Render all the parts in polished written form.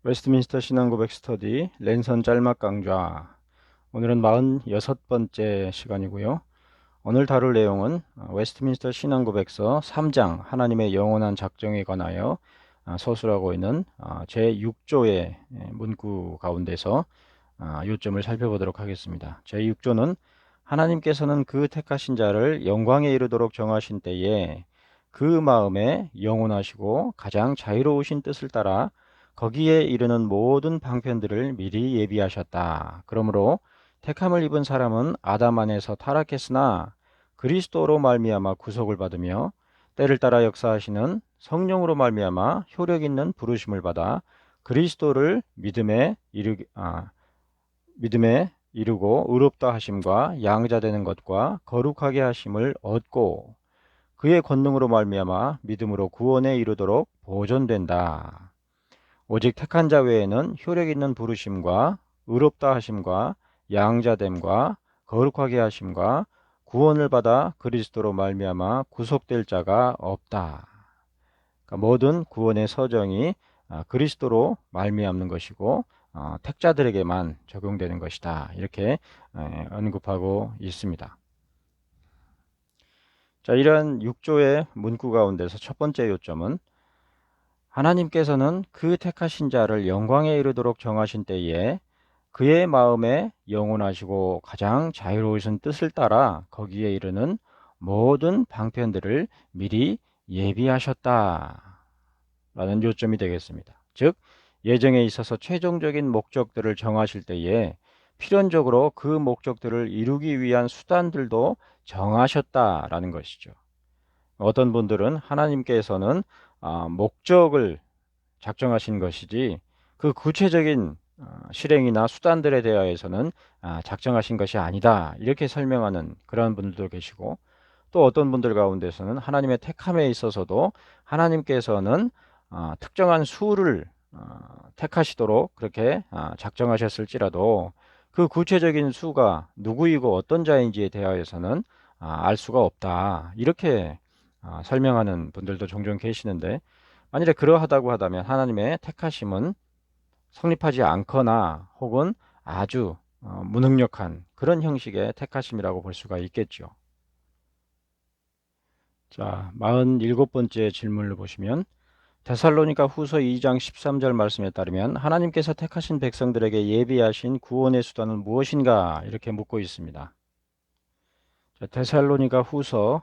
웨스트민스터 신앙고백 스터디 랜선 짤막 강좌. 오늘은 46번째 시간이고요. 오늘 다룰 내용은 웨스트민스터 신앙고백서 3장 하나님의 영원한 작정에 관하여 서술하고 있는 제6조의 문구 가운데서 요점을 살펴보도록 하겠습니다. 제6조는 하나님께서는 그 택하신 자를 영광에 이르도록 정하신 때에 그 마음에 영원하시고 가장 자유로우신 뜻을 따라 거기에 이르는 모든 방편들을 미리 예비하셨다. 그러므로 택함을 입은 사람은 아담 안에서 타락했으나 그리스도로 말미암아 구속을 받으며 때를 따라 역사하시는 성령으로 말미암아 효력 있는 부르심을 받아 그리스도를 믿음에 이르고 의롭다 하심과 양자되는 것과 거룩하게 하심을 얻고 그의 권능으로 말미암아 믿음으로 구원에 이르도록 보존된다. 오직 택한 자 외에는 효력 있는 부르심과 의롭다 하심과 양자됨과 거룩하게 하심과 구원을 받아 그리스도로 말미암아 구속될 자가 없다. 그러니까 모든 구원의 서정이 그리스도로 말미암는 것이고 택자들에게만 적용되는 것이다. 이렇게 언급하고 있습니다. 자, 이러한 6조의 문구 가운데서 첫 번째 요점은 하나님께서는 그 택하신 자를 영광에 이르도록 정하신 때에 그의 마음에 영원하시고 가장 자유로우신 뜻을 따라 거기에 이르는 모든 방편들을 미리 예비하셨다. 라는 요점이 되겠습니다. 즉, 예정에 있어서 최종적인 목적들을 정하실 때에 필연적으로 그 목적들을 이루기 위한 수단들도 정하셨다라는 것이죠. 어떤 분들은 하나님께서는 목적을 작정하신 것이지 그 구체적인 실행이나 수단들에 대하여서는 작정하신 것이 아니다. 이렇게 설명하는 그런 분들도 계시고 또 어떤 분들 가운데서는 하나님의 택함에 있어서도 하나님께서는 특정한 수를 택하시도록 그렇게 작정하셨을지라도 그 구체적인 수가 누구이고 어떤 자인지에 대하여서는 알 수가 없다. 이렇게 설명하는 분들도 종종 계시는데 만일에 그러하다고 하다면 하나님의 택하심은 성립하지 않거나 혹은 아주 무능력한 그런 형식의 택하심이라고 볼 수가 있겠죠. 자, 47번째 질문을 보시면 데살로니가 후서 2장 13절 말씀에 따르면 하나님께서 택하신 백성들에게 예비하신 구원의 수단은 무엇인가 이렇게 묻고 있습니다. 자, 데살로니가 후서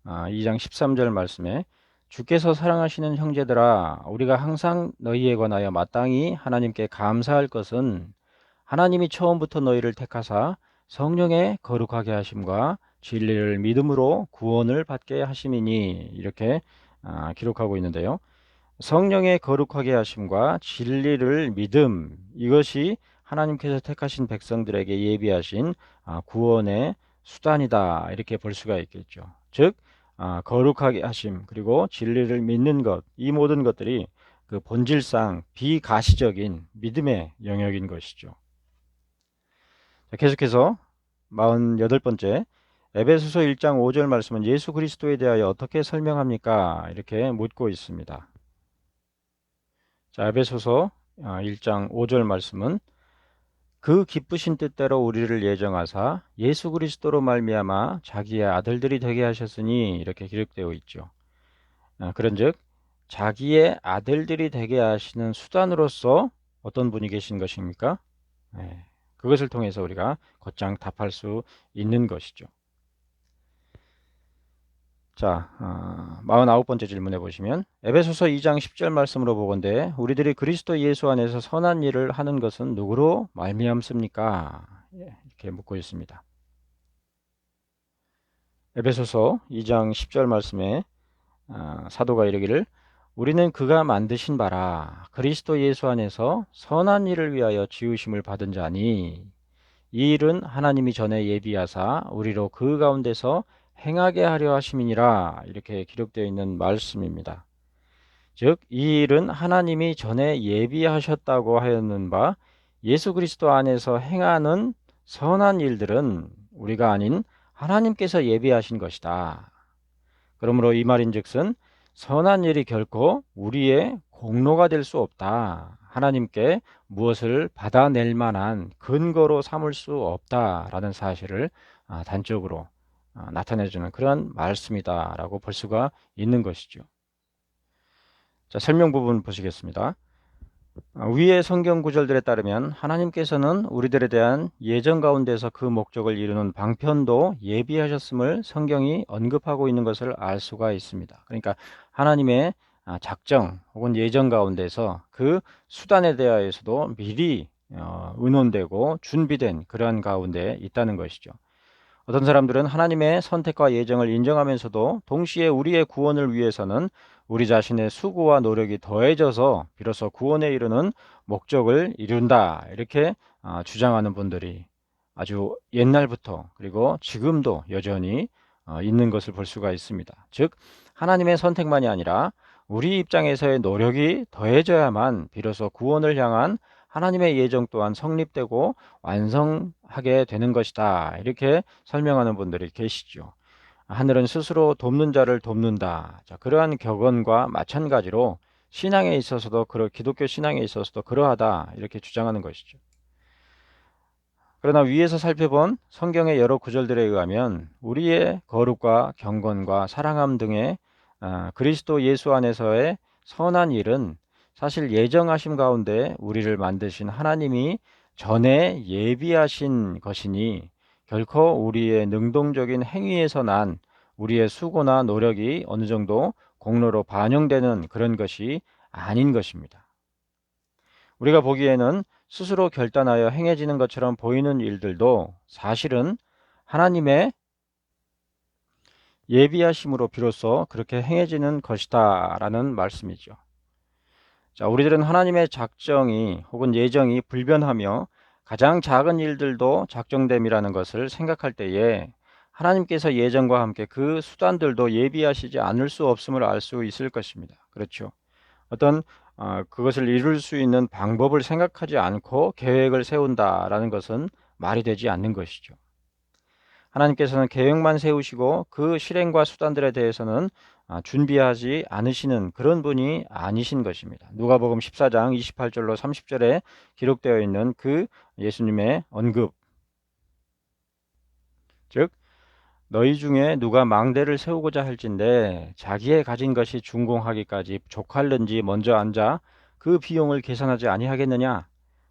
2장 13절 말씀에 주께서 사랑하시는 형제들아 우리가 항상 너희에 관하여 마땅히 하나님께 감사할 것은 하나님이 처음부터 너희를 택하사 성령의 거룩하게 하심과 진리를 믿음으로 구원을 받게 하심이니 이렇게 기록하고 있는데요. 성령의 거룩하게 하심과 진리를 믿음 이것이 하나님께서 택하신 백성들에게 예비하신 구원의 수단이다 이렇게 볼 수가 있겠죠. 즉 거룩하게 하심 그리고 진리를 믿는 것 이 모든 것들이 그 본질상 비가시적인 믿음의 영역인 것이죠. 자, 계속해서 48번째 에베소서 1장 5절 말씀은 예수 그리스도에 대하여 어떻게 설명합니까? 이렇게 묻고 있습니다. 자, 에베소서 1장 5절 말씀은 그 기쁘신 뜻대로 우리를 예정하사 예수 그리스도로 말미암아 자기의 아들들이 되게 하셨으니 이렇게 기록되어 있죠. 그런즉 자기의 아들들이 되게 하시는 수단으로서 어떤 분이 계신 것입니까? 그것을 통해서 우리가 곧장 답할 수 있는 것이죠. 자, 49번째 질문해 보시면 에베소서 2장 10절 말씀으로 보건대 우리들이 그리스도 예수 안에서 선한 일을 하는 것은 누구로 말미암습니까? 이렇게 묻고 있습니다. 에베소서 2장 10절 말씀에 사도가 이르기를 우리는 그가 만드신 바라 그리스도 예수 안에서 선한 일을 위하여 지으심을 받은 자니 이 일은 하나님이 전에 예비하사 우리로 그 가운데서 행하게 하려 하심이니라 이렇게 기록되어 있는 말씀입니다. 즉, 이 일은 하나님이 전에 예비하셨다고 하였는 바 예수 그리스도 안에서 행하는 선한 일들은 우리가 아닌 하나님께서 예비하신 것이다. 그러므로 이 말인즉슨 선한 일이 결코 우리의 공로가 될 수 없다. 하나님께 무엇을 받아낼 만한 근거로 삼을 수 없다라는 사실을 단적으로 나타내주는 그런 말씀이다라고 볼 수가 있는 것이죠. 자, 설명 부분 보시겠습니다. 위의 성경 구절들에 따르면 하나님께서는 우리들에 대한 예정 가운데서 그 목적을 이루는 방편도 예비하셨음을 성경이 언급하고 있는 것을 알 수가 있습니다. 그러니까 하나님의 작정 혹은 예정 가운데서 그 수단에 대하여서도 미리 의논되고 준비된 그러한 가운데 있다는 것이죠. 어떤 사람들은 하나님의 선택과 예정을 인정하면서도 동시에 우리의 구원을 위해서는 우리 자신의 수고와 노력이 더해져서 비로소 구원에 이르는 목적을 이룬다 이렇게 주장하는 분들이 아주 옛날부터 그리고 지금도 여전히 있는 것을 볼 수가 있습니다. 즉 하나님의 선택만이 아니라 우리 입장에서의 노력이 더해져야만 비로소 구원을 향한 하나님의 예정 또한 성립되고 완성하게 되는 것이다. 이렇게 설명하는 분들이 계시죠. 하늘은 스스로 돕는 자를 돕는다. 자, 그러한 격언과 마찬가지로 신앙에 있어서도 기독교 신앙에 있어서도 그러하다. 이렇게 주장하는 것이죠. 그러나 위에서 살펴본 성경의 여러 구절들에 의하면 우리의 거룩과 경건과 사랑함 등의 그리스도 예수 안에서의 선한 일은 사실 예정하심 가운데 우리를 만드신 하나님이 전에 예비하신 것이니 결코 우리의 능동적인 행위에서 난 우리의 수고나 노력이 어느 정도 공로로 반영되는 그런 것이 아닌 것입니다. 우리가 보기에는 스스로 결단하여 행해지는 것처럼 보이는 일들도 사실은 하나님의 예비하심으로 비로소 그렇게 행해지는 것이다 라는 말씀이죠. 자, 우리들은 하나님의 작정이 혹은 예정이 불변하며 가장 작은 일들도 작정됨이라는 것을 생각할 때에 하나님께서 예정과 함께 그 수단들도 예비하시지 않을 수 없음을 알 수 있을 것입니다. 그렇죠. 어떤 그것을 이룰 수 있는 방법을 생각하지 않고 계획을 세운다라는 것은 말이 되지 않는 것이죠. 하나님께서는 계획만 세우시고 그 실행과 수단들에 대해서는 준비하지 않으시는 그런 분이 아니신 것입니다. 누가복음 14장 28절로 30절에 기록되어 있는 그 예수님의 언급, 즉 너희 중에 누가 망대를 세우고자 할진대 자기의 가진 것이 준공하기까지 족할는지 먼저 앉아 그 비용을 계산하지 아니하겠느냐?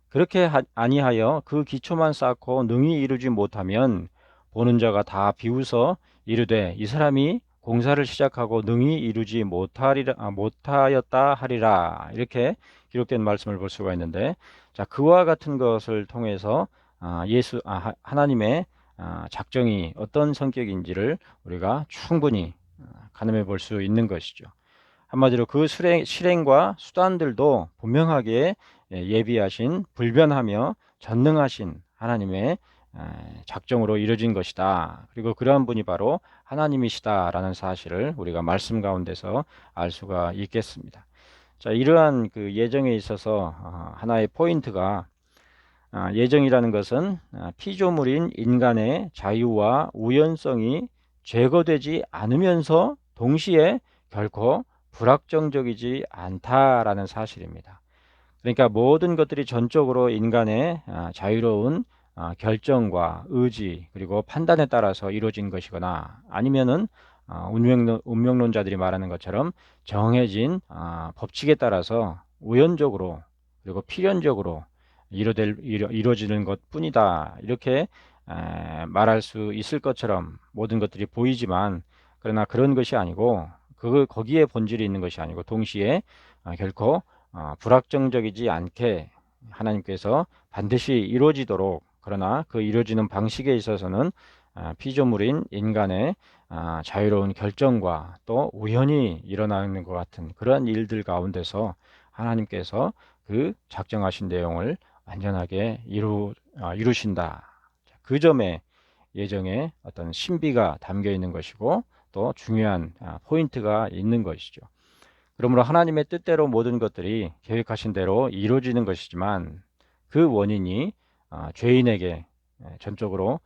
그렇게 아니하여 그 기초만 쌓고 능히 이루지 못하면 보는 자가 다 비웃어 이르되 이 사람이 공사를 시작하고 능히 이루지 못하였다 하리라. 이렇게 기록된 말씀을 볼 수가 있는데, 자, 그와 같은 것을 통해서 하나님의 작정이 어떤 성격인지를 우리가 충분히 가늠해 볼 수 있는 것이죠. 한마디로 그 실행과 수단들도 분명하게 예비하신 불변하며 전능하신 하나님의 작정으로 이루어진 것이다. 그리고 그러한 분이 바로 하나님이시다라는 사실을 우리가 말씀 가운데서 알 수가 있겠습니다. 자, 이러한 그 예정에 있어서 하나의 포인트가 예정이라는 것은 피조물인 인간의 자유와 우연성이 제거되지 않으면서 동시에 결코 불확정적이지 않다라는 사실입니다. 그러니까 모든 것들이 전적으로 인간의 자유로운 결정과 의지 그리고 판단에 따라서 이루어진 것이거나 아니면은 운명론자들이 말하는 것처럼 정해진 법칙에 따라서 우연적으로 그리고 필연적으로 이루어지는 것뿐이다. 이렇게 말할 수 있을 것처럼 모든 것들이 보이지만 그러나 그런 것이 아니고 거기에 본질이 있는 것이 아니고 동시에 결코 불확정적이지 않게 하나님께서 반드시 이루어지도록 그러나 그 이루어지는 방식에 있어서는 피조물인 인간의 자유로운 결정과 또 우연히 일어나는 것 같은 그러한 일들 가운데서 하나님께서 그 작정하신 내용을 완전하게 이루신다. 그 점에 예정에 어떤 신비가 담겨 있는 것이고 또 중요한 포인트가 있는 것이죠. 그러므로 하나님의 뜻대로 모든 것들이 계획하신 대로 이루어지는 것이지만 그 원인이 죄인에게 전적으로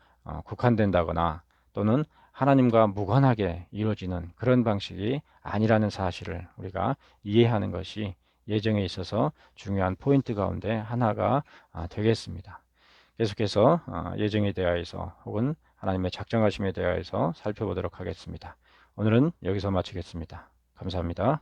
국한된다거나 또는 하나님과 무관하게 이루어지는 그런 방식이 아니라는 사실을 우리가 이해하는 것이 예정에 있어서 중요한 포인트 가운데 하나가 되겠습니다. 계속해서 예정에 대하여서 혹은 하나님의 작정하심에 대하여서 살펴보도록 하겠습니다. 오늘은 여기서 마치겠습니다. 감사합니다.